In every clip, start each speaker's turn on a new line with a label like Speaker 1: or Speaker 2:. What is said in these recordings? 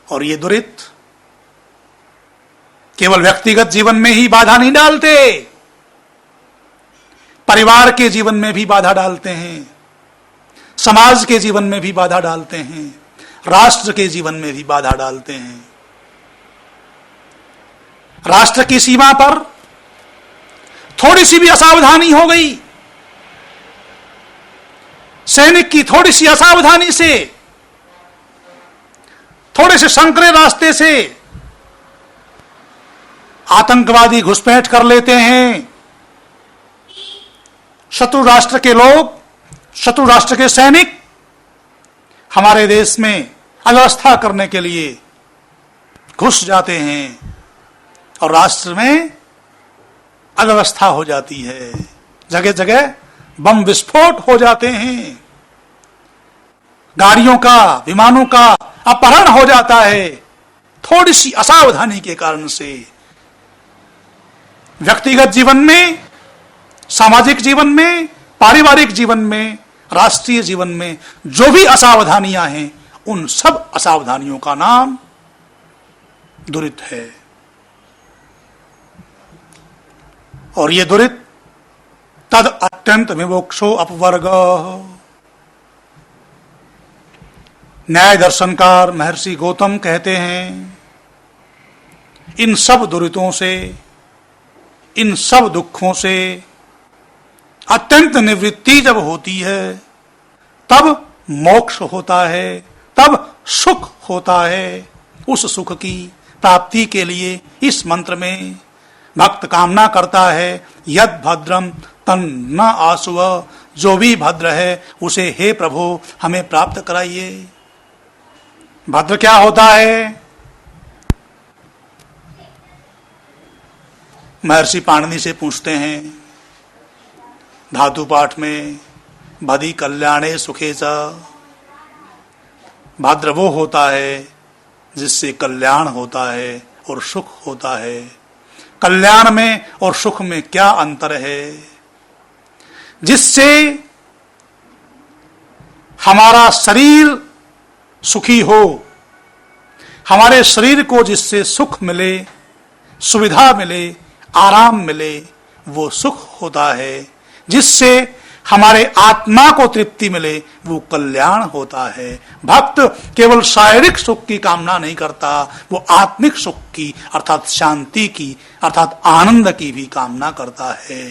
Speaker 1: और ये दुरित केवल व्यक्तिगत जीवन में ही बाधा नहीं डालते, परिवार के जीवन में भी बाधा डालते हैं, समाज के जीवन में भी बाधा डालते हैं, राष्ट्र के जीवन में भी बाधा डालते हैं। राष्ट्र की सीमा पर थोड़ी सी भी असावधानी हो गई, सैनिक की थोड़ी सी असावधानी से, थोड़े से संकरे रास्ते से आतंकवादी घुसपैठ कर लेते हैं। शत्रु राष्ट्र के लोग, शत्रु राष्ट्र के सैनिक हमारे देश में अव्यवस्था करने के लिए घुस जाते हैं और राष्ट्र में अव्यवस्था हो जाती है। जगह जगह बम विस्फोट हो जाते हैं, गाड़ियों का, विमानों का अपहरण हो जाता है थोड़ी सी असावधानी के कारण से। व्यक्तिगत जीवन में, सामाजिक जीवन में, पारिवारिक जीवन में, राष्ट्रीय जीवन में जो भी असावधानियां हैं, उन सब असावधानियों का नाम दुरित है। और ये दुरित तद अत्यंत विवोक्षो अपवर्ग। न्याय दर्शनकार महर्षि गौतम कहते हैं, इन सब दुरितों से, इन सब दुखों से अत्यंत निवृत्ति जब होती है, तब मोक्ष होता है, तब सुख होता है। उस सुख की प्राप्ति के लिए इस मंत्र में भक्त कामना करता है, यद भद्रम तन न आसुव, जो भी भद्र है उसे हे प्रभु हमें प्राप्त कराइए। भद्र क्या होता है? महर्षि पाणिनि से पूछते हैं धातु पाठ में, भदि कल्याणे सुखे च। भद्र वो होता है जिससे कल्याण होता है और सुख होता है। कल्याण में और सुख में क्या अंतर है? जिससे हमारा शरीर सुखी हो, हमारे शरीर को जिससे सुख मिले, सुविधा मिले, आराम मिले, वो सुख होता है। जिससे हमारे आत्मा को तृप्ति मिले, वो कल्याण होता है। भक्त केवल शारीरिक सुख की कामना नहीं करता, वो आत्मिक सुख की अर्थात शांति की अर्थात आनंद की भी कामना करता है।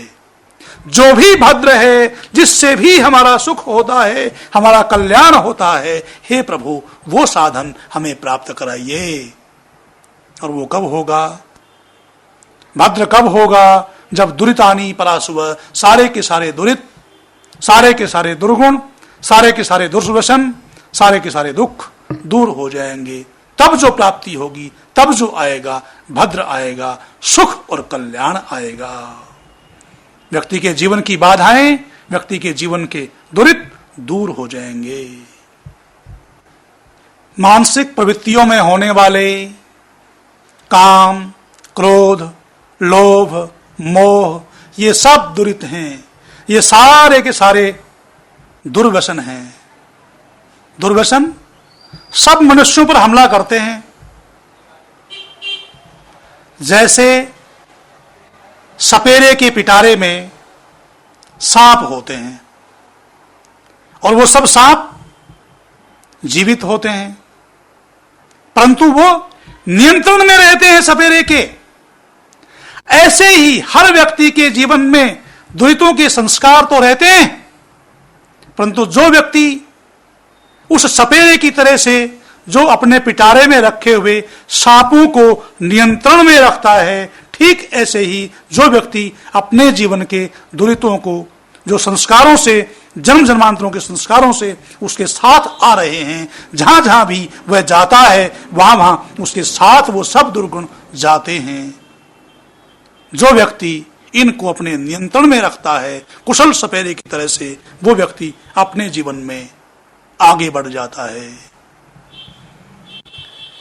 Speaker 1: जो भी भद्र है, जिससे भी हमारा सुख होता है, हमारा कल्याण होता है, हे प्रभु वो साधन हमें प्राप्त कराइए। और वो कब होगा? भद्र कब होगा? जब दुरितानी परासुव, सारे के सारे दुरित, सारे के सारे दुर्गुण, सारे के सारे दुर्व्यसन, सारे के सारे दुख दूर हो जाएंगे। तब जो प्राप्ति होगी, तब जो आएगा, भद्र आएगा, सुख और कल्याण आएगा। व्यक्ति के जीवन की बाधाएं, व्यक्ति के जीवन के दुरित दूर हो जाएंगे। मानसिक प्रवृत्तियों में होने वाले काम, क्रोध, लोभ, मोह, ये सब दुरित हैं। ये सारे के सारे दुर्व्यसन हैं। दुर्व्यसन सब मनुष्यों पर हमला करते हैं। जैसे सपेरे के पिटारे में सांप होते हैं और वो सब सांप जीवित होते हैं, परंतु वो नियंत्रण में रहते हैं सपेरे के। ऐसे ही हर व्यक्ति के जीवन में दुरितों के संस्कार तो रहते हैं, परंतु जो व्यक्ति उस सपेरे की तरह से जो अपने पिटारे में रखे हुए सांपों को नियंत्रण में रखता है, ठीक ऐसे ही जो व्यक्ति अपने जीवन के दुरितों को, जो संस्कारों से, जन्म जन्मांतरों के संस्कारों से उसके साथ आ रहे हैं, जहां जहां भी वह जाता है वहां वहां उसके साथ वो सब दुर्गुण जाते हैं। जो व्यक्ति इनको अपने नियंत्रण में रखता है, कुशल सपेरे की तरह से, वो व्यक्ति अपने जीवन में आगे बढ़ जाता है।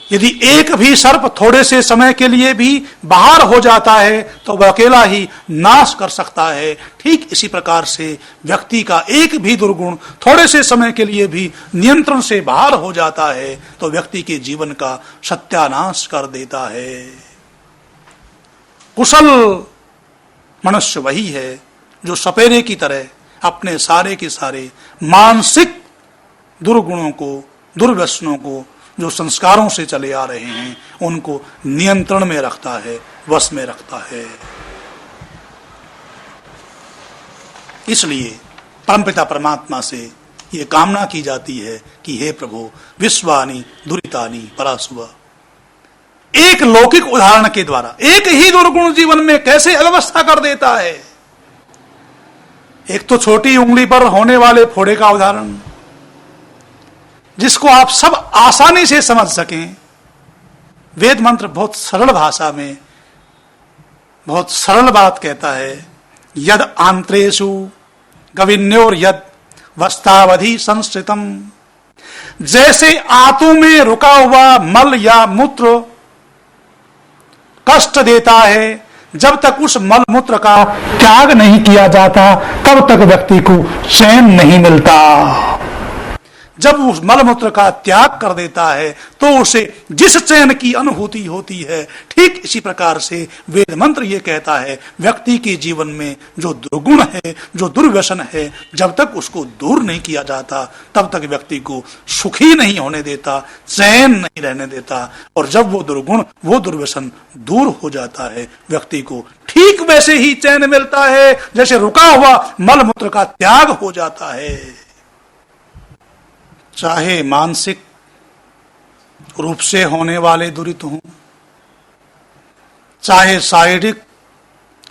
Speaker 1: यदि एक भी सर्प थोड़े से समय के लिए भी बाहर हो जाता है तो वह अकेला ही नाश कर सकता है। ठीक इसी प्रकार से व्यक्ति का एक भी दुर्गुण थोड़े से समय के लिए भी नियंत्रण से बाहर हो जाता है तो व्यक्ति के जीवन का सत्यानाश कर देता है। कुशल मनुष्य वही है जो सपेरे की तरह अपने सारे के सारे मानसिक दुर्गुणों को, दुर्व्यसनों को, जो संस्कारों से चले आ रहे हैं, उनको नियंत्रण में रखता है, वश में रखता है। इसलिए परमपिता परमात्मा से ये कामना की जाती है कि हे प्रभु, विश्वानि दुरितानि परासुव। एक लौकिक उदाहरण के द्वारा एक ही दुर्गुण जीवन में कैसे अव्यवस्था कर देता है। एक तो छोटी उंगली पर होने वाले फोड़े का उदाहरण, जिसको आप सब आसानी से समझ सकें। वेद मंत्र बहुत सरल भाषा में बहुत सरल बात कहता है, यद आंत्रेषु गविन्योर यद वस्तावधि संस्थितम। जैसे आंतों में रुका हुआ मल या मूत्र कष्ट देता है, जब तक उस मल मूत्र का त्याग नहीं किया जाता तब तक व्यक्ति को चैन नहीं मिलता। जब उस मल मूत्र का त्याग कर देता है तो उसे जिस चैन की अनुभूति होती है, ठीक इसी प्रकार से वेद मंत्र ये कहता है, व्यक्ति के जीवन में जो दुर्गुण है, जो दुर्व्यसन है, जब तक उसको दूर नहीं किया जाता तब तक व्यक्ति को सुखी नहीं होने देता, चैन नहीं रहने देता। और जब वो दुर्गुण, वो दुर्व्यसन दूर हो जाता है, व्यक्ति को ठीक वैसे ही चैन मिलता है जैसे रुका हुआ मल मूत्र का त्याग हो जाता है। चाहे मानसिक रूप से होने वाले दुरित हों, चाहे शारीरिक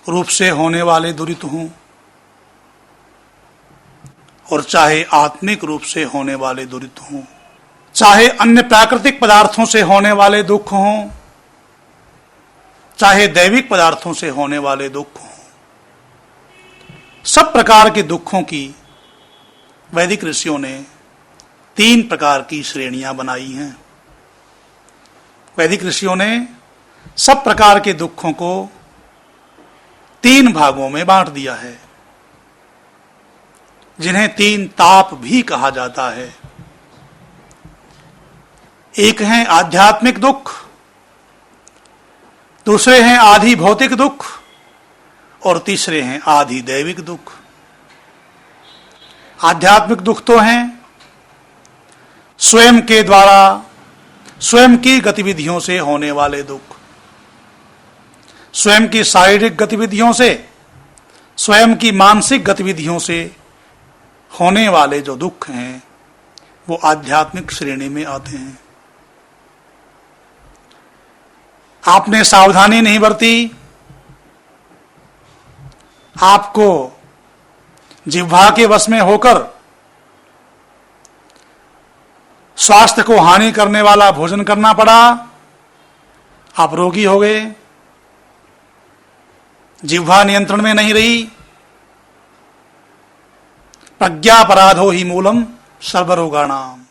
Speaker 1: रूप से होने वाले दुरित हों, और चाहे आत्मिक रूप से होने वाले दुरित हों, चाहे अन्य प्राकृतिक पदार्थों से होने वाले दुख हों, चाहे दैविक पदार्थों से होने वाले दुख हों, सब प्रकार के दुखों की वैदिक ऋषियों ने 3 प्रकार की श्रेणियां बनाई हैं। वैदिक ऋषियों ने सब प्रकार के दुखों को 3 भागों में बांट दिया है, जिन्हें 3 ताप भी कहा जाता है। एक है आध्यात्मिक दुख, दूसरे हैं आधि भौतिक दुख, और तीसरे हैं आधि दैविक दुख। आध्यात्मिक दुख तो हैं स्वयं के द्वारा, स्वयं की गतिविधियों से होने वाले दुख, स्वयं की शारीरिक गतिविधियों से, स्वयं की मानसिक गतिविधियों से होने वाले जो दुख हैं, वो आध्यात्मिक श्रेणी में आते हैं। आपने सावधानी नहीं बरती, आपको जिह्वा के वश में होकर स्वास्थ्य को हानि करने वाला भोजन करना पड़ा, आप रोगी हो गए, जिह्वा नियंत्रण में नहीं रही। प्रज्ञापराधो ही मूलम सर्वरोगाणाम।